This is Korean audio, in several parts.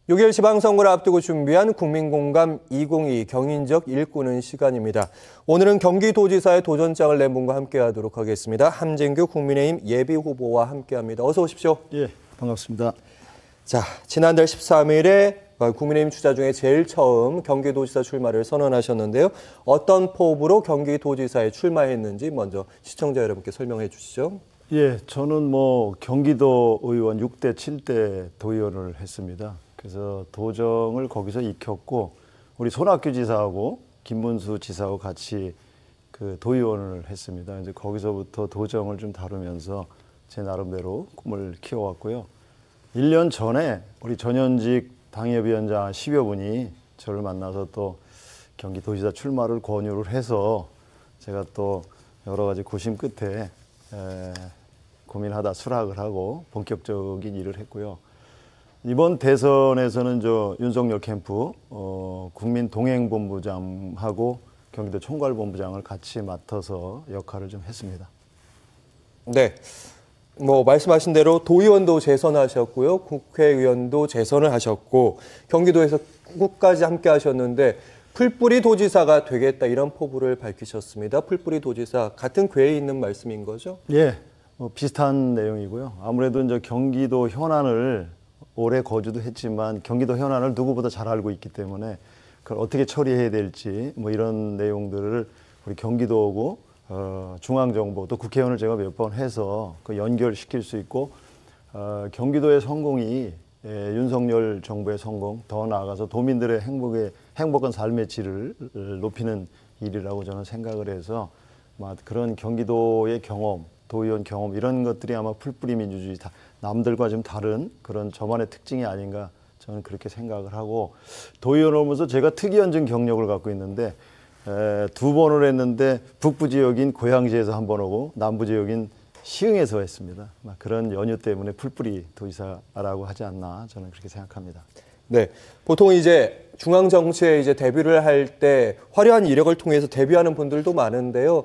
6일 지방선거를 앞두고 준비한 국민공감 2022 경인지역 일구는 시간입니다. 오늘은 경기도지사의 도전장을 낸 분과 함께하도록 하겠습니다. 함진규 국민의힘 예비후보와 함께합니다. 어서 오십시오. 예, 반갑습니다. 자, 지난달 13일에 국민의힘 주자 중에 제일 처음 경기도지사 출마를 선언하셨는데요. 어떤 포부로 경기도지사에 출마했는지 먼저 시청자 여러분께 설명해 주시죠. 예, 저는 경기도 의원 6대 7대 도의원을 했습니다. 그래서 도정을 거기서 익혔고 우리 손학규 지사하고 김문수 지사하고 같이 그 도의원을 했습니다. 이제 거기서부터 도정을 좀 다루면서 제 나름대로 꿈을 키워왔고요. 1년 전에 우리 전현직 당협위원장 10여 분이 저를 만나서 또 경기도지사 출마를 권유를 해서 제가 또 여러 가지 고심 끝에 고민하다 수락을 하고 본격적인 일을 했고요. 이번 대선에서는 윤석열 캠프 국민동행본부장하고 경기도 총괄본부장을 같이 맡아서 역할을 좀 했습니다. 네, 말씀하신 대로 도의원도 재선하셨고요, 국회의원도 재선을 하셨고 경기도에서 끝까지 함께 하셨는데 풀뿌리 도지사가 되겠다 이런 포부를 밝히셨습니다. 풀뿌리 도지사 같은 궤에 있는 말씀인 거죠? 예, 비슷한 내용이고요. 아무래도 이제 경기도 현안을 오래 거주도 했지만 경기도 현안을 누구보다 잘 알고 있기 때문에 그걸 어떻게 처리해야 될지 이런 내용들을 우리 경기도하고 중앙정부 또 국회의원을 제가 몇 번 해서 그 연결시킬 수 있고 경기도의 성공이 윤석열 정부의 성공 더 나아가서 도민들의 행복한 삶의 질을 높이는 일이라고 저는 생각을 해서 그런 경기도의 경험, 도의원 경험 이런 것들이 아마 풀뿌리 민주주의 남들과 좀 다른 그런 저만의 특징이 아닌가 저는 그렇게 생각을 하고 도의원을 하면서 제가 특이한 경력을 갖고 있는데 2번을 했는데 북부 지역인 고양시에서 1번 오고 남부 지역인 시흥에서 했습니다. 그런 연유 때문에 풀뿌리 도지사라고 하지 않나 저는 그렇게 생각합니다. 네, 보통 이제 중앙 정치에 데뷔를 할 때 화려한 이력을 통해서 데뷔하는 분들도 많은데요.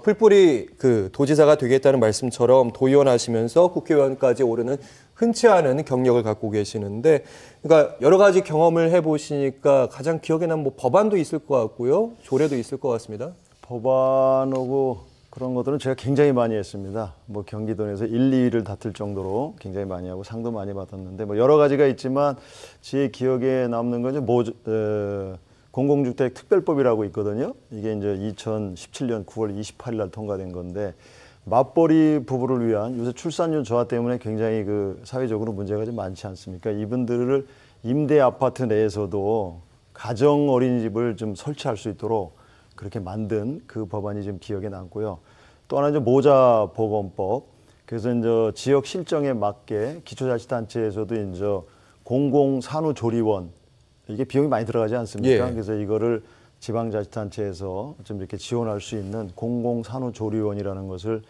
풀뿌리 도지사가 되겠다는 말씀처럼 도의원 하시면서 국회의원까지 오르는 흔치 않은 경력을 갖고 계시는데, 그러니까 여러 가지 경험을 해보시니까 가장 기억에 남는 법안도 있을 것 같고요, 조례도 있을 것 같습니다. 법안하고 그런 것들은 제가 굉장히 많이 했습니다. 경기도 내에서 1, 2위를 다툴 정도로 굉장히 많이 하고 상도 많이 받았는데 여러 가지가 있지만 제 기억에 남는 건 공공주택 특별법이라고 있거든요. 이게 이제 2017년 9월 28일 날 통과된 건데 맞벌이 부부를 위한 요새 출산율 저하 때문에 굉장히 사회적으로 문제가 좀 많지 않습니까? 이분들을 임대 아파트 내에서도 가정 어린이집을 좀 설치할 수 있도록 그렇게 만든 그 법안이 좀 기억에 남고요. 또 하나 모자보건법. 그래서 이제 지역 실정에 맞게 기초자치단체에서도 이제 공공산후조리원 이게 비용이 많이 들어가지 않습니까? 예. 그래서 이거를 지방자치단체에서 좀 이렇게 지원할 수 있는 공공산후조리원이라는 것을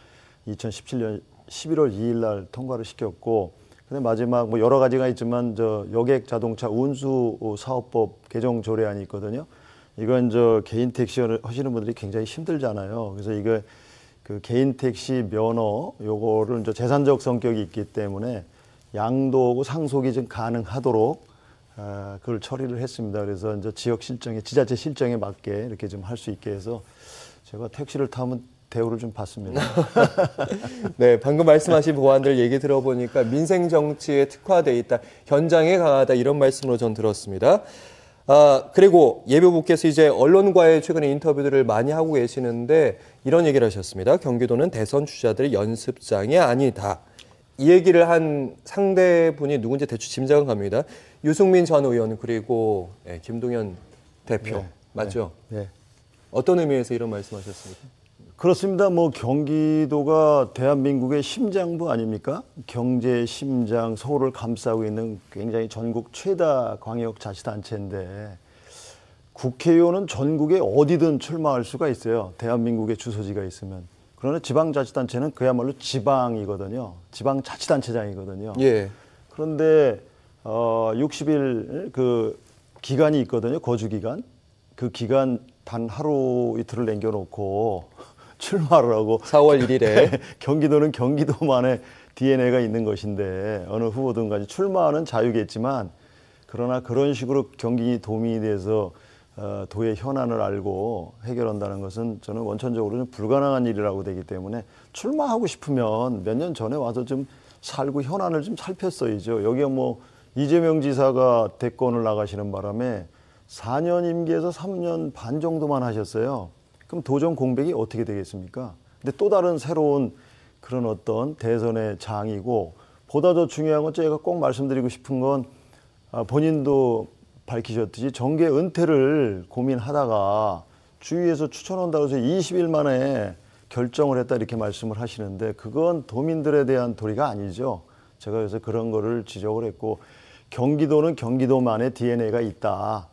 2017년 11월 2일 날 통과를 시켰고, 근데 마지막 여러 가지가 있지만 여객 자동차 운수 사업법 개정 조례안이 있거든요. 이건 개인 택시 하시는 분들이 굉장히 힘들잖아요. 그래서 이거 개인 택시 면허 요거를 재산적 성격이 있기 때문에 양도하고 상속이 좀 가능하도록 그걸 처리를 했습니다. 그래서 지역 실정에, 지자체 실정에 맞게 이렇게 좀 할 수 있게 해서 제가 택시를 타면 대우를 좀 받습니다. 네, 방금 말씀하신 보안들 얘기 들어보니까 민생 정치에 특화돼 있다, 현장에 강하다 이런 말씀으로 전 들었습니다. 그리고 예비후보께서 이제 언론과의 최근에 인터뷰들을 많이 하고 계시는데 이런 얘기를 하셨습니다. 경기도는 대선 주자들의 연습장이 아니다. 이 얘기를 한 상대분이 누군지 대충 짐작은 갑니다. 유승민 전 의원 그리고 김동연 대표. 네, 맞죠? 네. 어떤 의미에서 이런 말씀하셨습니까? 그렇습니다. 경기도가 대한민국의 심장부 아닙니까? 경제의 심장, 서울을 감싸고 있는 굉장히 전국 최다 광역자치단체인데 국회의원은 전국에 어디든 출마할 수가 있어요. 대한민국의 주소지가 있으면. 그러나 지방자치단체는 그야말로 지방이거든요. 지방자치단체장이거든요. 예. 그런데 60일 기간이 있거든요. 거주기간. 그 기간 단 하루 이틀을 남겨놓고 출마를 하고 4월 1일에 경기도는 경기도만의 DNA가 있는 것인데 어느 후보든 간에 출마하는 자유겠지만 그러나 그런 식으로 경기도민이 돼서 도의 현안을 알고 해결한다는 것은 저는 원천적으로 좀 불가능한 일이라고 되기 때문에 출마하고 싶으면 몇 년 전에 와서 좀 살고 현안을 좀 살폈어야죠. 여기가 뭐 이재명 지사가 대권을 나가시는 바람에 4년 임기에서 3년 반 정도만 하셨어요. 그럼 도정 공백이 어떻게 되겠습니까? 근데 또 다른 새로운 그런 어떤 대선의 장이고, 보다 더 중요한 건 제가 꼭 말씀드리고 싶은 건 본인도 밝히셨듯이 정계 은퇴를 고민하다가 주위에서 추천한다고 해서 20일 만에 결정을 했다 이렇게 말씀을 하시는데, 그건 도민들에 대한 도리가 아니죠. 제가 그래서 그런 거를 지적을 했고, 경기도는 경기도만의 DNA가 있다.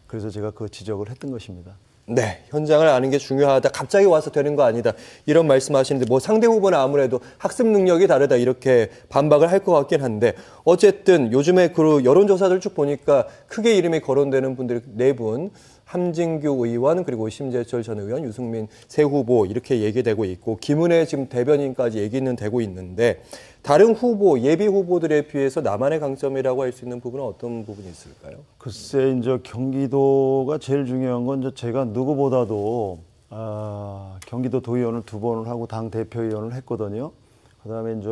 그래서 제가 그 지적을 했던 것입니다. 네, 현장을 아는 게 중요하다. 갑자기 와서 되는 거 아니다. 이런 말씀하시는데 뭐 상대 후보는 아무래도 학습 능력이 다르다 이렇게 반박을 할 것 같긴 한데, 어쨌든 요즘에 그 여론조사들 쭉 보니까 크게 이름이 거론되는 분들이 네 분, 함진규 의원 그리고 심재철 전 의원, 유승민 새 후보 이렇게 얘기되고 있고, 김은혜 지금 대변인까지 얘기는 되고 있는데, 다른 후보, 예비 후보들에 비해서 나만의 강점이라고 할 수 있는 부분은 어떤 부분이 있을까요? 글쎄, 이제 경기도가 제일 중요한 건 제가 누구보다도 경기도 도의원을 2번을 하고 당 대표의원을 했거든요. 그다음에 이제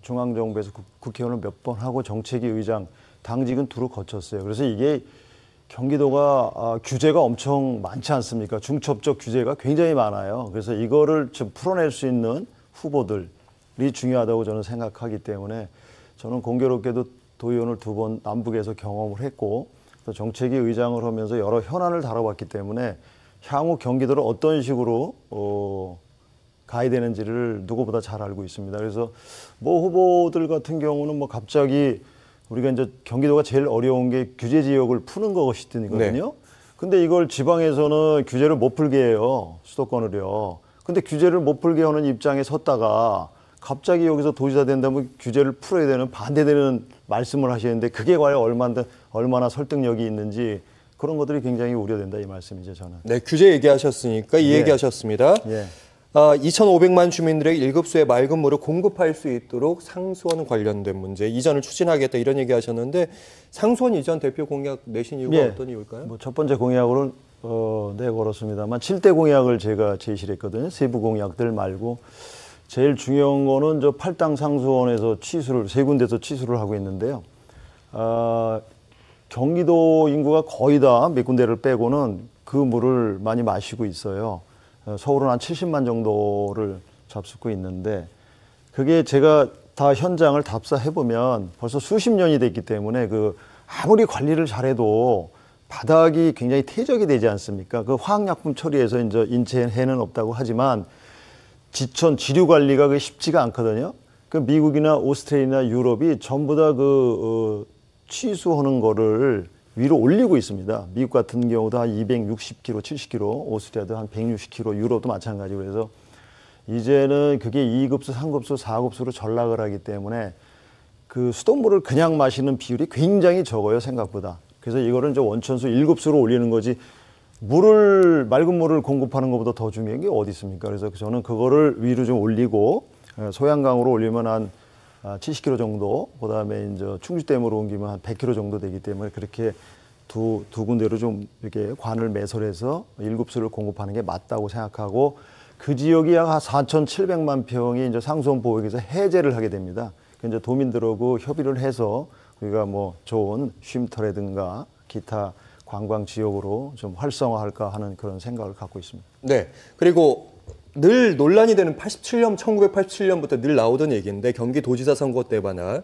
중앙정부에서 국회의원을 몇 번 하고 정책위 의장, 당직은 두루 거쳤어요. 그래서 이게 경기도가 규제가 엄청 많지 않습니까? 중첩적 규제가 굉장히 많아요. 그래서 이거를 좀 풀어낼 수 있는 후보들이 중요하다고 저는 생각하기 때문에, 저는 공교롭게도 도의원을 2번 남북에서 경험을 했고, 또 정책위 의장을 하면서 여러 현안을 다뤄봤기 때문에 향후 경기도를 어떤 식으로 가야 되는지를 누구보다 잘 알고 있습니다. 그래서 뭐 후보들 같은 경우는 뭐 갑자기 우리가 이제 경기도가 제일 어려운 게 규제 지역을 푸는 것이거든요. 네. 근데 이걸 지방에서는 규제를 못 풀게 해요. 수도권을요. 근데 규제를 못 풀게 하는 입장에 섰다가 갑자기 여기서 도지사 된다면 규제를 풀어야 되는, 반대되는 말씀을 하시는데, 그게 과연 얼마나 설득력이 있는지, 그런 것들이 굉장히 우려된다 이 말씀이죠, 저는. 네, 규제 얘기하셨으니까 이 얘기하셨습니다. 2,500만 주민들에게 1급수의 맑은 물을 공급할 수 있도록 상수원 관련된 문제 이전을 추진하겠다 이런 얘기하셨는데, 상수원 이전 대표 공약 내신 이유가 어떤 이유일까요? 뭐 첫 번째 공약으로는 내걸었습니다만 7대 공약을 제가 제시를 했거든요. 세부 공약들 말고 제일 중요한 거는 저 팔당 상수원에서 치수를, 3군데서 치수를 하고 있는데요. 경기도 인구가 거의 다 몇 군데를 빼고는 그 물을 많이 마시고 있어요. 서울은 한 70만 정도를 잡수고 있는데, 그게 제가 다 현장을 답사해보면 벌써 수십 년이 됐기 때문에 아무리 관리를 잘해도 바닥이 굉장히 퇴적이 되지 않습니까? 그 화학약품 처리해서 이제 인체에 해는 없다고 하지만 지천 지류 관리가 쉽지가 않거든요. 그 미국이나 오스트레일리아나 유럽이 전부 다 취수하는 거를 위로 올리고 있습니다. 미국 같은 경우도 한 260km, 70km, 오스트리아도 한 160km, 유럽도 마찬가지고, 그래서 이제는 그게 2급수, 3급수, 4급수로 전락을 하기 때문에 그 수돗물을 그냥 마시는 비율이 굉장히 적어요, 생각보다. 그래서 이거를 이제 원천수 1급수로 올리는 거지, 맑은 물을 공급하는 것보다 더 중요한 게 어디 있습니까? 그래서 저는 그거를 위로 좀 올리고, 소양강으로 올리면 한 70km 정도, 그 다음에 이제 충주댐으로 옮기면 한 100km 정도 되기 때문에 그렇게 두 군데로 좀 이렇게 관을 매설해서 1급수를 공급하는 게 맞다고 생각하고, 그 지역이 약 4,700만 평이 이제 상수원 보호구역에서 해제를 하게 됩니다. 이제 도민들하고 협의를 해서 우리가 뭐 좋은 쉼터라든가 기타 관광 지역으로 좀 활성화할까 하는 그런 생각을 갖고 있습니다. 네. 그리고 늘 논란이 되는 1987년부터 늘 나오던 얘기인데, 경기도지사 선거 때마다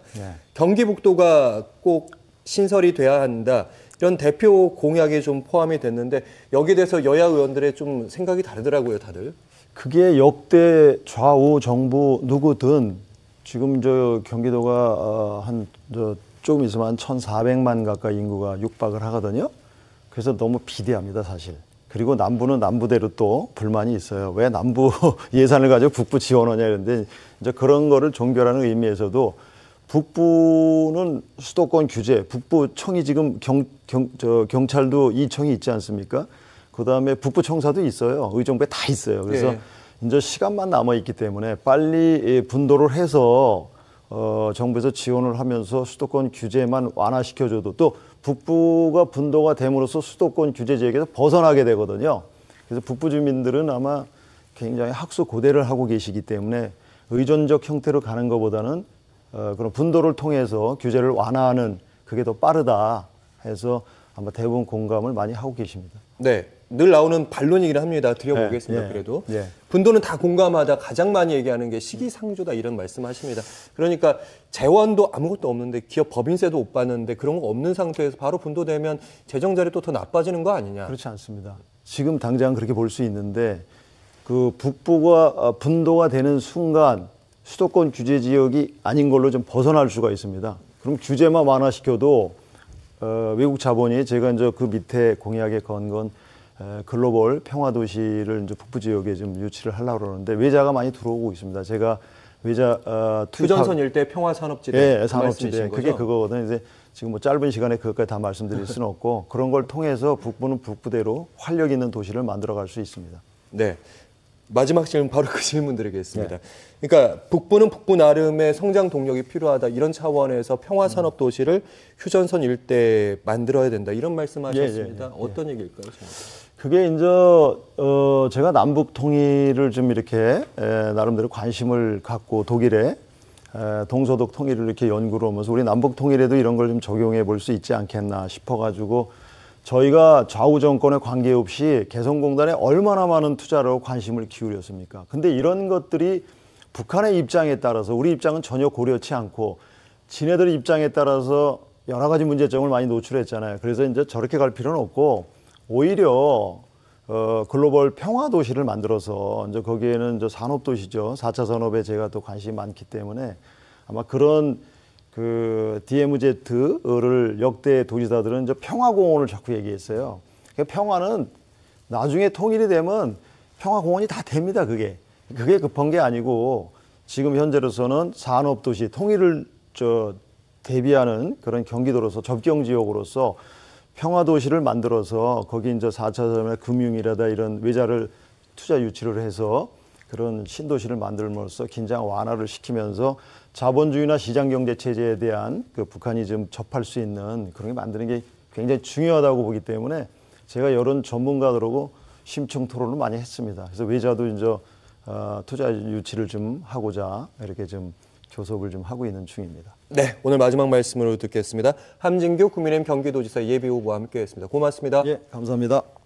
경기북도가 꼭 신설이 돼야 한다, 이런 대표 공약에 좀 포함이 됐는데, 여기에 대해서 여야 의원들의 좀 생각이 다르더라고요, 다들. 그게 역대 좌우 정부 누구든 지금 저 경기도가 조금 있으면 한 1,400만 가까이 인구가 육박을 하거든요. 그래서 너무 비대합니다, 사실. 그리고 남부는 남부대로 또 불만이 있어요. 왜 남부 예산을 가지고 북부 지원하냐 이런데, 이제 그런 거를 종결하는 의미에서도 북부는 수도권 규제, 북부청이 지금 경찰도 2청이 있지 않습니까? 그 다음에 북부청사도 있어요. 의정부에 다 있어요. 그래서 이제 시간만 남아 있기 때문에 빨리 분도를 해서 정부에서 지원을 하면서 수도권 규제만 완화시켜줘도 또 북부가 분도가 됨으로써 수도권 규제 지역에서 벗어나게 되거든요. 그래서 북부 주민들은 아마 굉장히 학수고대를 하고 계시기 때문에 의존적 형태로 가는 것보다는 그런 분도를 통해서 규제를 완화하는 그게 더 빠르다 해서 아마 대부분 공감을 많이 하고 계십니다. 네, 늘 나오는 반론이긴 합니다. 드려보겠습니다. 그래도 분도는 다 공감하다 가장 많이 얘기하는 게 시기상조다 이런 말씀하십니다. 그러니까 재원도 아무것도 없는데 기업 법인세도 못 받는데 그런 거 없는 상태에서 바로 분도되면 재정자리 또 더 나빠지는 거 아니냐? 그렇지 않습니다. 지금 당장 그렇게 볼 수 있는데 그 북부가 분도가 되는 순간 수도권 규제 지역이 아닌 걸로 좀 벗어날 수가 있습니다. 그럼 규제만 완화시켜도 외국 자본이 제가 이제 그 밑에 공약에 건 건 글로벌 평화 도시를 이제 북부 지역에 좀 유치를 하려고 그러는데 외자가 많이 들어오고 있습니다. 제가 외자 휴전선 일대 평화 산업지대. 네, 산업지대. 그게 그거거든요. 이제 지금 뭐 짧은 시간에 그것까지 다 말씀드릴 수는 없고 그런 걸 통해서 북부는 북부대로 활력 있는 도시를 만들어갈 수 있습니다. 네. 마지막 질문 바로 그 질문 드리겠습니다. 그러니까 북부는 북부 나름의 성장 동력이 필요하다. 이런 차원에서 평화산업 도시를 휴전선 일대에 만들어야 된다. 이런 말씀하셨습니다. 어떤 얘기일까요? 그게 이제 제가 남북 통일을 좀 이렇게 나름대로 관심을 갖고 독일에 동서독 통일을 이렇게 연구를 하면서 우리 남북 통일에도 이런 걸 좀 적용해 볼 수 있지 않겠나 싶어가지고 저희가 좌우 정권에 관계없이 개성공단에 얼마나 많은 투자를 하고 관심을 기울였습니까? 근데 이런 것들이 북한의 입장에 따라서 우리 입장은 전혀 고려치 않고 지네들 입장에 따라서 여러 가지 문제점을 많이 노출했잖아요. 그래서 이제 저렇게 갈 필요는 없고 오히려 글로벌 평화 도시를 만들어서 이제 거기에는 이제 산업 도시죠. 4차 산업에 제가 또 관심이 많기 때문에 아마 그런 그 DMZ를 역대 도지사들은 이제 평화공원을 자꾸 얘기했어요. 그러니까 평화는 나중에 통일이 되면 평화공원이 다 됩니다. 그게 급한 게 아니고 지금 현재로서는 산업도시 통일을 대비하는 그런 경기도로서 접경지역으로서 평화도시를 만들어서 거기 이제 4차 산업의 금융이라다 이런 외자를 투자 유치를 해서 그런 신도시를 만들면서 긴장 완화를 시키면서 자본주의나 시장경제 체제에 대한 그 북한이 좀 접할 수 있는 그런 게 만드는 게 굉장히 중요하다고 보기 때문에 제가 여러 전문가들하고 심층 토론을 많이 했습니다. 그래서 외자도 이제 투자 유치를 좀 하고자 이렇게 좀 교섭을 좀 하고 있는 중입니다. 네, 오늘 마지막 말씀으로 듣겠습니다. 함진규 국민의힘 경기도지사 예비후보와 함께했습니다. 고맙습니다. 예, 감사합니다.